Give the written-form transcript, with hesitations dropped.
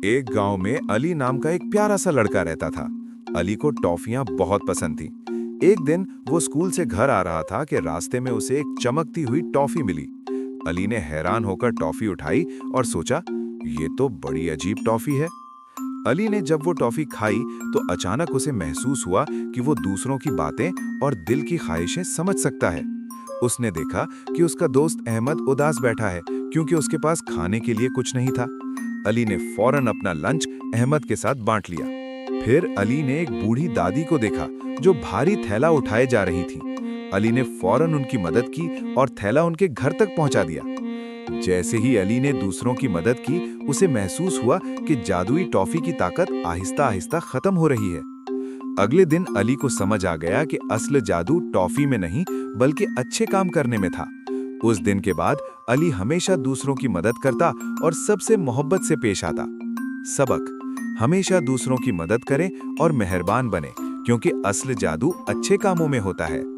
एक गांव में अली नाम का एक प्यारा सा लड़का रहता था। अली को टॉफियां बहुत पसंद थी। एक दिन वो स्कूल से घर आ रहा था कि रास्ते में उसे एक चमकती हुई टॉफी मिली। अली ने हैरान होकर टॉफी उठाई और सोचा, ये तो बड़ी अजीब टॉफी है। अली ने जब वो टॉफी खाई तो अचानक उसे महसूस हुआ कि वो दूसरों की बातें और दिल की ख्वाहिशें समझ सकता है। उसने देखा कि उसका दोस्त अहमद उदास बैठा है क्योंकि उसके पास खाने के लिए कुछ नहीं था। अली ने फौरन अपना लंच अहमद के साथ बांट लिया। फिर अली ने एक बूढ़ी दादी को देखा जो भारी थैला उठाए जा रही थी। अली ने फौरन उनकी मदद की और थैला उनके घर तक पहुंचा दिया। जैसे ही अली ने दूसरों की मदद की, उसे महसूस हुआ कि जादुई टॉफी की ताकत आहिस्ता आहिस्ता खत्म हो रही है। अगले दिन अली को समझ आ गया कि असल जादू टॉफी में नहीं बल्कि अच्छे काम करने में था। उस दिन के बाद अली हमेशा दूसरों की मदद करता और सबसे मोहब्बत से पेश आता। सबक: हमेशा दूसरों की मदद करें और मेहरबान बने, क्योंकि असल जादू अच्छे कामों में होता है।